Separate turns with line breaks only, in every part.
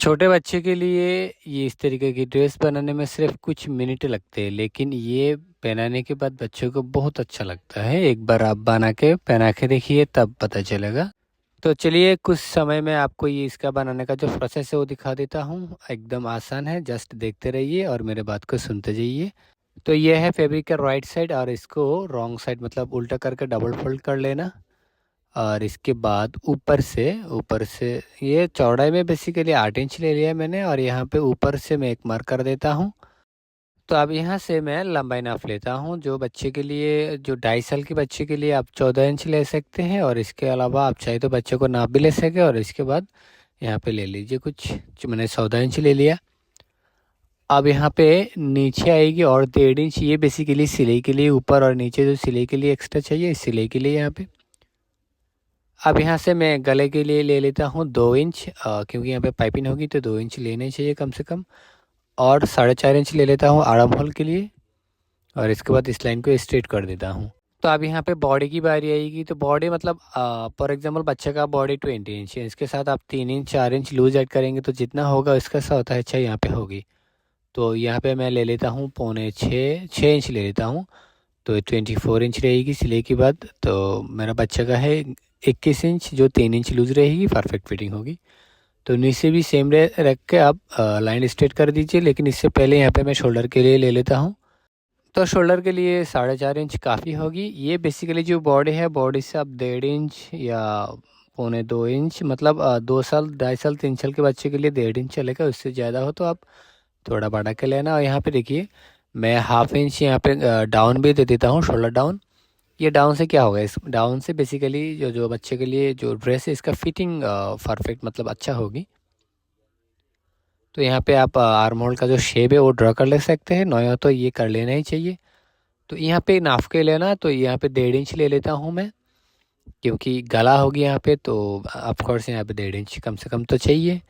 छोटे बच्चे के लिए ये इस तरीके की ड्रेस बनाने में सिर्फ कुछ मिनट लगते हैं, लेकिन ये पहनाने के बाद बच्चों को बहुत अच्छा लगता है। एक बार आप बना के पहना के देखिए, तब पता चलेगा। तो चलिए कुछ समय में आपको ये इसका बनाने का जो प्रोसेस है वो दिखा देता हूँ। एकदम आसान है, जस्ट देखते रहिए और मेरे बात को सुनते जाइए। तो ये है फैब्रिक का राइट साइड और इसको रॉन्ग साइड मतलब उल्टा करके डबल फोल्ड कर लेना। और इसके बाद ऊपर से ये चौड़ाई में बेसिकली 8 इंच ले लिया मैंने, और यहाँ पे ऊपर से मैं एक मार्क कर देता हूँ। तो अब यहाँ से मैं लंबाई नाप लेता हूँ। जो बच्चे के लिए, जो 2.5 साल के बच्चे के लिए आप 14 इंच ले सकते हैं, और इसके अलावा आप चाहे तो बच्चे को नाप भी ले सके। और इसके बाद यहाँ पे ले लीजिए कुछ, जो मैंने 14 इंच ले लिया। अब यहाँ पे नीचे आएगी और 1.5 इंच, ये बेसिकली सिलाई के लिए ऊपर और नीचे जो सिलाई के लिए एक्स्ट्रा चाहिए, इस सिलाई के लिए यहाँ पे। अब यहाँ से मैं गले के लिए ले लेता हूँ 2 इंच, क्योंकि यहाँ पे पाइपिंग होगी तो 2 इंच लेने चाहिए कम से कम। और 4.5 इंच ले लेता हूँ आर्म होल के लिए, और इसके बाद इस लाइन को स्ट्रेट कर देता हूँ। तो अब यहाँ पे बॉडी की बारी आएगी। तो बॉडी मतलब फॉर एग्जांपल बच्चे का बॉडी 20 इंच है, इसके साथ आप 3 इंच 4 इंच लूज ऐड करेंगे तो जितना होगा इसका सा होता है, अच्छा यहाँ पे होगी। तो यहाँ पे मैं ले लेता हूँ 6.25 6 इंच ले लेता हूँ। तो 24 इंच रहेगी सिलाई के बाद। तो मेरा बच्चे का है 21 इंच, जो 3 इंच लूज रहेगी, परफेक्ट फिटिंग होगी। तो नीचे भी सेम रख के आप लाइन स्ट्रेट कर दीजिए। लेकिन इससे पहले यहाँ पे मैं शोल्डर के लिए ले लेता हूँ। तो शोल्डर के लिए 4.5 इंच काफ़ी होगी। ये बेसिकली जो बॉडी है, बॉडी से आप 1.5 इंच या 1.25 2 इंच, मतलब 2 साल 2.5 साल 3 साल के बच्चे के लिए 1.5 इंच चलेगा। उससे ज़्यादा हो तो आप थोड़ा बढ़ा के लेना। और यहाँ पे देखिए मैं 1/2 इंच यहाँ पे डाउन भी दे देता हूँ, शोल्डर डाउन। ये डाउन से क्या होगा, इस डाउन से बेसिकली जो जो बच्चे के लिए जो ड्रेस है इसका फिटिंग परफेक्ट मतलब अच्छा होगी। तो यहाँ पे आप आर्म होल का जो शेप है वो ड्रा कर ले सकते हैं, नया तो ये कर लेना ही चाहिए। तो यहाँ पे नाप के लेना, तो यहाँ पे 1.5 इंच ले लेता हूँ मैं, क्योंकि गला होगी यहाँ पे, तो ऑफकोर्स यहाँ पे 1.5 इंच कम से कम तो चाहिए।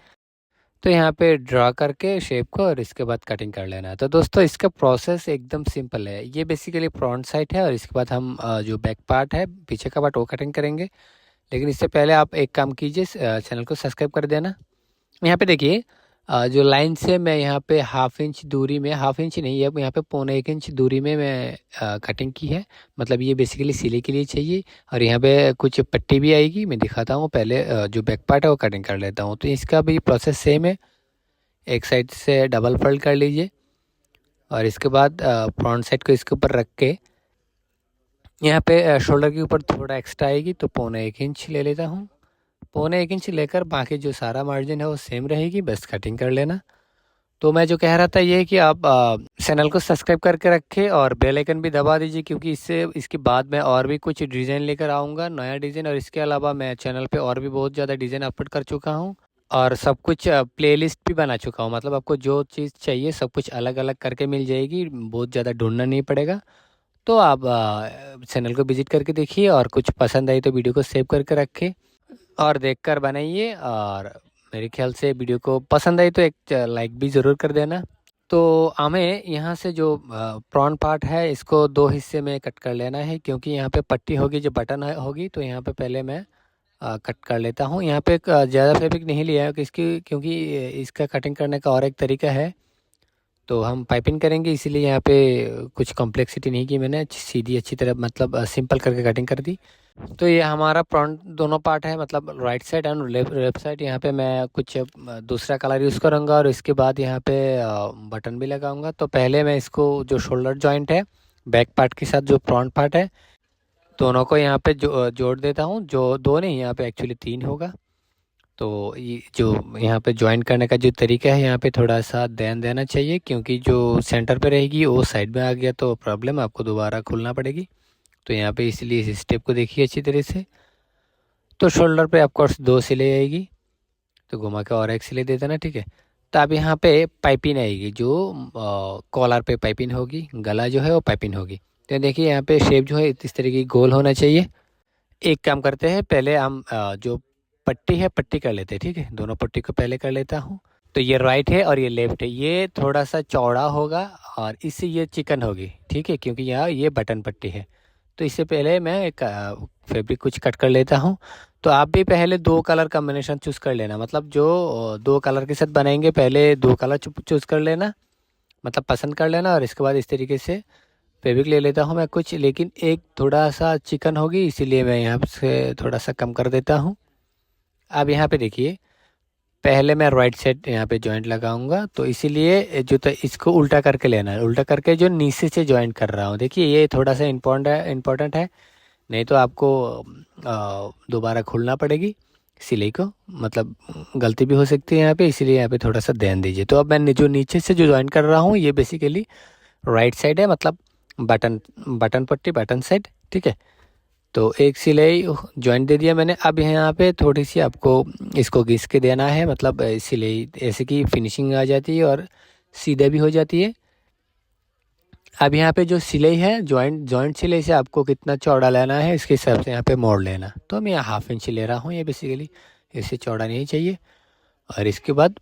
तो यहाँ पे ड्रा करके शेप को, और इसके बाद कटिंग कर लेना है। तो दोस्तों इसका प्रोसेस एकदम सिंपल है। ये बेसिकली फ्रंट साइड है, और इसके बाद हम जो बैक पार्ट है, पीछे का पार्ट, वो कटिंग करेंगे। लेकिन इससे पहले आप एक काम कीजिए, चैनल को सब्सक्राइब कर देना। यहाँ पे देखिए जो लाइन से मैं यहाँ पे 1/2 इंच दूरी में, 1/2 इंच नहीं है, यहाँ पे 1.25 इंच दूरी में मैं कटिंग की है। मतलब ये बेसिकली सिले के लिए चाहिए। और यहाँ पे कुछ पट्टी भी आएगी, मैं दिखाता हूँ। पहले जो बैक पार्ट है वो कटिंग कर लेता हूँ। तो इसका भी प्रोसेस सेम है। एक साइड से डबल फोल्ड कर लीजिए, और इसके बाद फ्रंट साइड को इसके ऊपर रख के यहाँ पे शोल्डर के ऊपर थोड़ा एक्स्ट्रा आएगी, तो 1.25 इंच ले लेता हूँ। 1.25 इंच लेकर बाकी जो सारा मार्जिन है वो सेम रहेगी, बस कटिंग कर लेना। तो मैं जो कह रहा था ये है कि आप चैनल को सब्सक्राइब करके रखें और बेल आइकन भी दबा दीजिए, क्योंकि इससे इसके बाद मैं और भी कुछ डिज़ाइन लेकर आऊँगा, नया डिज़ाइन। और इसके अलावा मैं चैनल पे और भी बहुत ज़्यादा डिज़ाइन अपलोड कर चुका हूँ, और सब कुछ प्लेलिस्ट भी बना चुका हूँ। मतलब आपको जो चीज़ चाहिए सब कुछ अलग अलग करके मिल जाएगी, बहुत ज़्यादा ढूंढना नहीं पड़ेगा। तो आप चैनल को विजिट करके देखिए, और कुछ पसंद आई तो वीडियो को सेव करके रखें और देखकर बनाइए। और मेरे ख्याल से वीडियो को पसंद आई तो एक लाइक भी ज़रूर कर देना। तो हमें यहाँ से जो प्रॉन पार्ट है इसको 2 हिस्से में कट कर लेना है, क्योंकि यहाँ पे पट्टी होगी, जो बटन होगी, तो यहाँ पे पहले मैं कट कर लेता हूँ। यहाँ पे ज़्यादा फैब्रिक नहीं लिया है क्योंकि इसका कटिंग करने का और एक तरीका है। तो हम पाइपिंग करेंगे, इसीलिए यहाँ पे कुछ कॉम्प्लेक्सिटी नहीं की मैंने, सीधी अच्छी तरह मतलब सिंपल करके कटिंग कर दी। तो ये हमारा फ्रंट दोनों पार्ट है, मतलब right side and left side. यहाँ पे मैं कुछ दूसरा कलर यूज़ करूँगा, और इसके बाद यहाँ पे बटन भी लगाऊंगा। तो पहले मैं इसको जो शोल्डर जॉइंट है बैक पार्ट के साथ जो फ्रंट पार्ट है, दोनों को यहाँ पे जोड़ देता हूँ। जो दो नहीं, यहाँ पे एक्चुअली 3 होगा। तो ये जो यहाँ पे ज्वाइन करने का जो तरीका है, यहाँ पे थोड़ा सा ध्यान देना चाहिए, क्योंकि जो सेंटर पे रहेगी वो साइड में आ गया तो प्रॉब्लम, आपको दोबारा खोलना पड़ेगी। तो यहाँ पे इसलिए इस स्टेप को देखिए अच्छी तरह से। तो शोल्डर पे ऑफकोर्स 2 सिलाई आएगी, तो घुमा के और एक सिलाई दे देना, ठीक है। तो अब यहाँ पे पाइपिंग आएगी, जो कॉलर पे पाइपिंग होगी, गला जो है वो पाइपिंग होगी। तो देखिए यहाँ पे शेप जो है इस तरह की गोल होना चाहिए। एक काम करते हैं, पहले हम जो पट्टी है पट्टी कर लेते हैं, ठीक है। दोनों पट्टी को पहले कर लेता हूँ। तो ये राइट है और ये लेफ्ट है, ये थोड़ा सा चौड़ा होगा और इससे ये चिकन होगी, ठीक है, क्योंकि यहाँ ये बटन पट्टी है। तो इससे पहले मैं एक फैब्रिक कुछ कट कर लेता हूँ। तो आप भी पहले 2 कलर कॉम्बिनेशन चूज़ कर लेना, मतलब जो 2 कलर के साथ बनाएंगे पहले 2 कलर चूज़ कर लेना, मतलब पसंद कर लेना। और इसके बाद इस तरीके से फैब्रिक ले लेता हूँ मैं कुछ, लेकिन एक थोड़ा सा चिकन होगी इसीलिए मैं यहाँ से थोड़ा सा कम कर देता हूँ। अब यहाँ पे देखिए, पहले मैं राइट साइड यहाँ पे जॉइंट लगाऊंगा, तो इसीलिए जो तो इसको उल्टा करके लेना है, उल्टा करके जो नीचे से जॉइंट कर रहा हूँ। देखिए ये थोड़ा सा इम्पोर्टेंट है, नहीं तो आपको दोबारा खोलना पड़ेगी सिलाई को, मतलब गलती भी हो सकती है यहाँ पे, इसीलिए यहाँ पे थोड़ा सा ध्यान दीजिए। तो अब मैं जो नीचे से जो जॉइन कर रहा हूँ ये बेसिकली राइट साइड है, मतलब बटन पट्टी बटन साइड, ठीक है। तो एक सिलाई जॉइंट दे दिया मैंने। अब यहाँ पे थोड़ी सी आपको इसको घिस के देना है, मतलब सिलाई ऐसे की फिनिशिंग आ जाती है और सीधा भी हो जाती है। अब यहाँ पे जो सिलाई है जॉइंट सिलाई से आपको कितना चौड़ा लेना है इसके हिसाब से यहाँ पे मोड़ लेना। तो मैं 1/2 इंच ले रहा हूँ ये बेसिकली, इससे चौड़ा नहीं चाहिए। और इसके बाद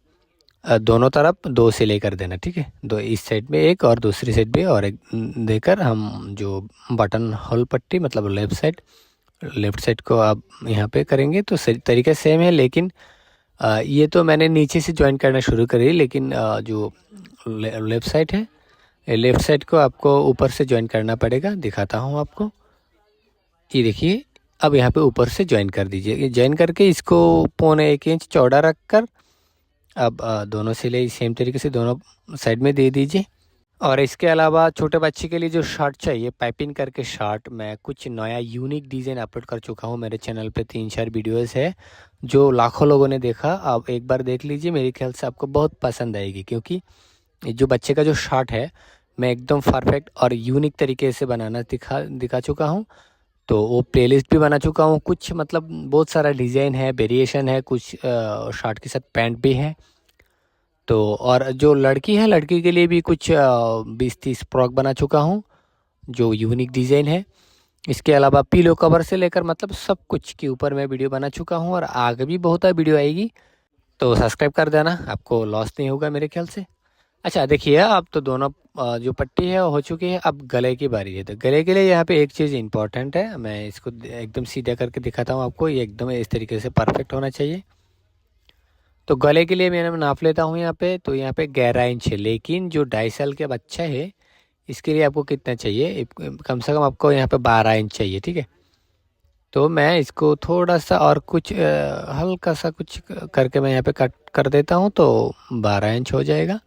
दोनों तरफ 2 सिलाई कर देना, ठीक है। दो इस साइड में एक और दूसरी साइड में और एक देकर हम जो बटन होल पट्टी मतलब लेफ़्ट साइड को आप यहाँ पे करेंगे तो तरीका सेम है, लेकिन ये तो मैंने नीचे से जॉइन करना शुरू करी, लेकिन जो लेफ़्ट साइड है, लेफ़्ट साइड को आपको ऊपर से जॉइन करना पड़ेगा। दिखाता हूँ आपको, ये देखिए। अब यहाँ पे ऊपर से जॉइन कर दीजिए, जॉइन करके इसको 1.25 इंच चौड़ा रख कर अब दोनों सिलाई सेम तरीके से दोनों साइड में दे दीजिए। और इसके अलावा छोटे बच्चे के लिए जो शर्ट चाहिए पाइपिंग करके शर्ट, मैं कुछ नया यूनिक डिज़ाइन अपलोड कर चुका हूँ मेरे चैनल पे। 3-4 वीडियोस है जो लाखों लोगों ने देखा। आप एक बार देख लीजिए, मेरे ख्याल से आपको बहुत पसंद आएगी, क्योंकि जो बच्चे का जो शर्ट है मैं एकदम परफेक्ट और यूनिक तरीके से बनाना दिखा चुका हूँ। तो वो प्लेलिस्ट भी बना चुका हूँ, कुछ मतलब बहुत सारा डिज़ाइन है, वेरिएशन है, कुछ शर्ट के साथ पैंट भी है। तो और जो लड़की है, लड़की के लिए भी कुछ 20-30 फ्रॉक बना चुका हूँ जो यूनिक डिज़ाइन है। इसके अलावा पिलो कवर से लेकर मतलब सब कुछ के ऊपर मैं वीडियो बना चुका हूँ, और आगे भी बहुत सारी वीडियो आएगी। तो सब्सक्राइब कर देना, आपको लॉस नहीं होगा मेरे ख्याल से। अच्छा देखिए, अब तो दोनों जो पट्टी है वो हो चुकी है। अब गले की बारी है, तो गले के लिए यहाँ पे एक चीज़ इंपॉर्टेंट है, मैं इसको एकदम सीधा करके दिखाता हूँ आपको। ये एकदम इस तरीके से परफेक्ट होना चाहिए। तो गले के लिए मैंने नाप लेता हूँ यहाँ पे, तो यहाँ पे 11 इंच है, लेकिन जो 2.5 साल के बच्चा है इसके लिए आपको कितना चाहिए, कम से कम आपको यहाँ पे 12 इंच चाहिए, ठीक है। तो मैं इसको थोड़ा सा और कुछ हल्का सा कुछ करके मैं यहाँ पे कट कर देता हूँ, तो 12 इंच हो जाएगा।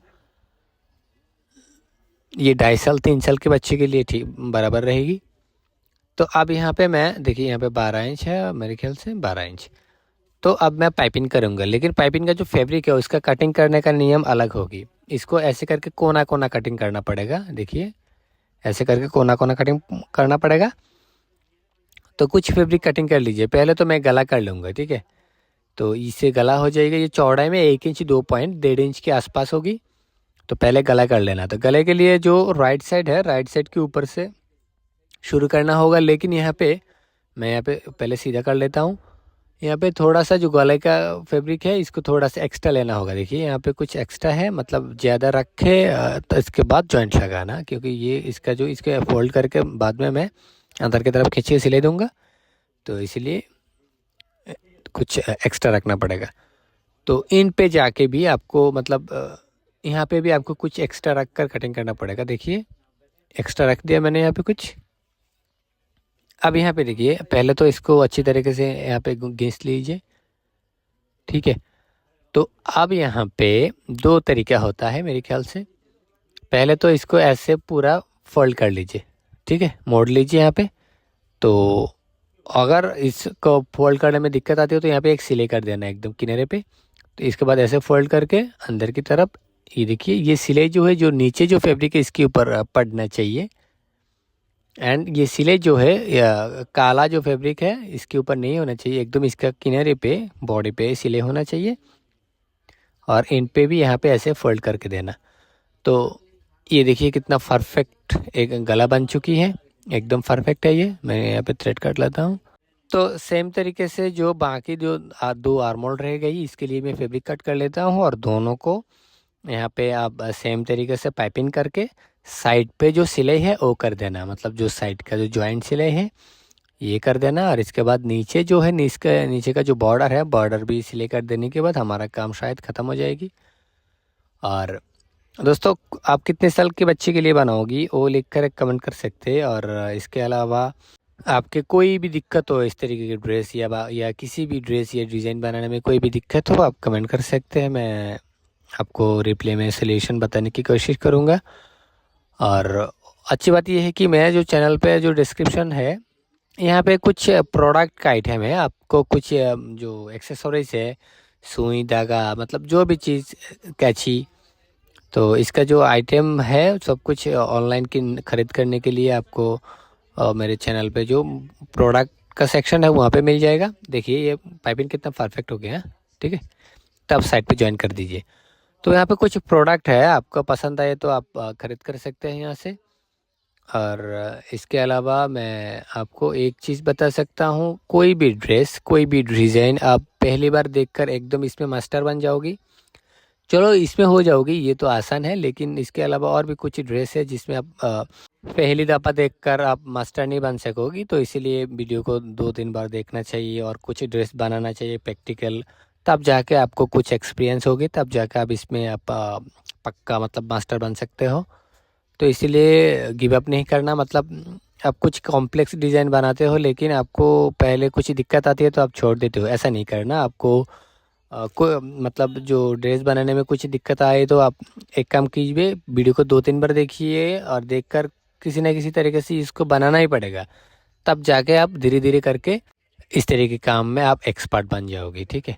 ये 2.5 साल 3 साल के बच्चे के लिए ठीक बराबर रहेगी। तो अब यहाँ पे मैं देखिए, यहाँ पे 12 इंच है मेरे ख्याल से, 12 इंच। तो अब मैं पाइपिंग करूँगा, लेकिन पाइपिंग का जो फैब्रिक है उसका कटिंग करने का नियम अलग होगी। इसको ऐसे करके कोना कोना कटिंग करना पड़ेगा, देखिए ऐसे करके कोना कोना कटिंग करना पड़ेगा। तो कुछ फैब्रिक कटिंग कर लीजिए, पहले तो मैं गला कर लूँगा, ठीक है। तो इससे गला हो जाएगा, ये चौड़ाई में 1 इंच 2 पॉइंट 1.5 इंच के आसपास होगी। तो पहले गला कर लेना। तो गले के लिए जो राइट साइड है, राइट साइड के ऊपर से शुरू करना होगा, लेकिन यहाँ पे मैं यहाँ पे पहले सीधा कर लेता हूँ। यहाँ पे थोड़ा सा जो गले का फैब्रिक है इसको थोड़ा सा एक्स्ट्रा लेना होगा, देखिए यहाँ पे कुछ एक्स्ट्रा है, मतलब ज़्यादा रखे तो इसके बाद जॉइंट लगाना, क्योंकि ये इसका जो इसके फोल्ड करके बाद में मैं अंदर की तरफ खींच के सिलाई दूँगा, तो इसीलिए कुछ एक्स्ट्रा रखना पड़ेगा। तो इन पे जाके भी आपको मतलब यहाँ पे भी आपको कुछ एक्स्ट्रा रख कर कटिंग करना पड़ेगा। देखिए एक्स्ट्रा रख दिया मैंने यहाँ पे कुछ। अब यहाँ पे देखिए, पहले तो इसको अच्छी तरीके से यहाँ पे घिस लीजिए, ठीक है। तो अब यहाँ पे 2 तरीका होता है मेरे ख्याल से। पहले तो इसको ऐसे पूरा फोल्ड कर लीजिए, ठीक है, मोड़ लीजिए यहाँ पे। तो अगर इसको फोल्ड करने में दिक्कत आती हो तो यहाँ पे एक सिलाई कर देना एकदम किनारे पे। तो इसके बाद ऐसे फोल्ड करके अंदर की तरफ, ये देखिए ये सिलाई जो है, जो नीचे जो फैब्रिक है इसके ऊपर पड़ना चाहिए। एंड ये सिलाई जो है काला जो फैब्रिक है इसके ऊपर नहीं होना चाहिए, एकदम इसका किनारे पे बॉडी पे सिलाई होना चाहिए। और इन पे भी यहाँ पे ऐसे फोल्ड करके देना। तो ये देखिए कितना परफेक्ट एक गला बन चुकी है, एकदम परफेक्ट है ये। मैं यहाँ पे थ्रेड काट लेता हूँ। तो सेम तरीके से जो बाकी जो 2 आर्मोल रह गई इसके लिए मैं फैब्रिक कट कर लेता हूँ, और दोनों को यहाँ पे आप सेम तरीके से पाइपिंग करके साइड पे जो सिलाई है वो कर देना, मतलब जो साइड का जो जॉइंट सिलाई है ये कर देना। और इसके बाद नीचे जो है नीचे का जो बॉर्डर है, बॉर्डर भी सिले कर देने के बाद हमारा काम शायद ख़त्म हो जाएगी। और दोस्तों, आप कितने साल के बच्चे के लिए बनाओगी वो लिख कर कमेंट कर सकते हैं। और इसके अलावा आपके कोई भी दिक्कत हो इस तरीके की ड्रेस या किसी भी ड्रेस या डिज़ाइन बनाने में कोई भी दिक्कत हो, आप कमेंट कर सकते हैं। मैं आपको रिप्लाई में सॉल्यूशन बताने की कोशिश करूँगा। और अच्छी बात यह है कि मैं जो चैनल पे जो डिस्क्रिप्शन है, यहाँ पे कुछ प्रोडक्ट का आइटम है। आपको कुछ जो एक्सेसरीज है, सुई धागा, मतलब जो भी चीज़, कैंची, तो इसका जो आइटम है सब कुछ ऑनलाइन की ख़रीद करने के लिए आपको मेरे चैनल पे जो प्रोडक्ट का सेक्शन है वहाँ पे मिल जाएगा। देखिए ये पाइपिंग कितना परफेक्ट हो गया है, ठीक है। तब साइट पे ज्वाइन कर दीजिए। तो यहाँ पे कुछ प्रोडक्ट है, आपको पसंद आए तो आप ख़रीद कर सकते हैं यहाँ से। और इसके अलावा मैं आपको एक चीज़ बता सकता हूँ, कोई भी ड्रेस, कोई भी डिज़ाइन आप पहली बार देखकर एकदम इसमें मास्टर बन जाओगी। चलो इसमें हो जाओगी, ये तो आसान है, लेकिन इसके अलावा और भी कुछ ड्रेस है जिसमें आप पहली दफ़ा देखकर आप मास्टर नहीं बन सकोगी। तो इसीलिए वीडियो को 2-3 बार देखना चाहिए और कुछ ड्रेस बनाना चाहिए प्रैक्टिकल, तब जाके आपको कुछ एक्सपीरियंस होगी, तब जाके आप इसमें आप पक्का मतलब मास्टर बन सकते हो। तो इसीलिए गिव अप नहीं करना। मतलब आप कुछ कॉम्प्लेक्स डिज़ाइन बनाते हो लेकिन आपको पहले कुछ दिक्कत आती है तो आप छोड़ देते हो, ऐसा नहीं करना। आपको को मतलब जो ड्रेस बनाने में कुछ दिक्कत आए तो आप एक काम कीजिए, वीडियो को 2-3 बार देखिए और देखकर किसी न किसी तरीके से इसको बनाना ही पड़ेगा। तब जाके आप धीरे-धीरे करके इस तरह के काम में आप एक्सपर्ट बन जाओगे, ठीक है।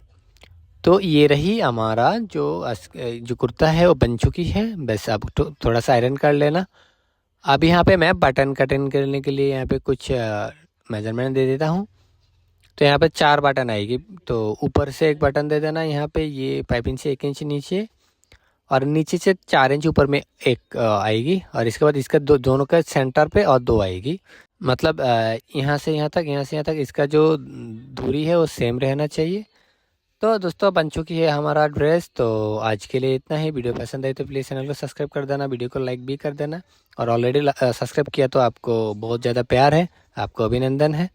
तो ये रही हमारा जो कुर्ता है वो बन चुकी है। बस आप थोड़ा सा आयरन कर लेना। अब यहाँ पे मैं बटन कटिंग करने के लिए यहाँ पे कुछ मेजरमेंट दे देता हूँ। तो यहाँ पे 4 बटन आएगी, तो ऊपर से एक बटन दे देना यहाँ पे, ये पाइपिंग से 1 इंच नीचे, और नीचे से 4 इंच ऊपर में एक आएगी। और इसके बाद इसका दोनों का सेंटर पे और 2 आएगी। मतलब यहाँ से यहाँ तक, यहाँ से यहाँ तक इसका जो दूरी है वो सेम रहना चाहिए। तो दोस्तों बन चुकी है हमारा ड्रेस। तो आज के लिए इतना ही। वीडियो पसंद आई तो प्लीज़ चैनल को सब्सक्राइब कर देना, वीडियो को लाइक भी कर देना। और ऑलरेडी सब्सक्राइब किया तो आपको बहुत ज़्यादा प्यार है, आपको अभिनंदन है।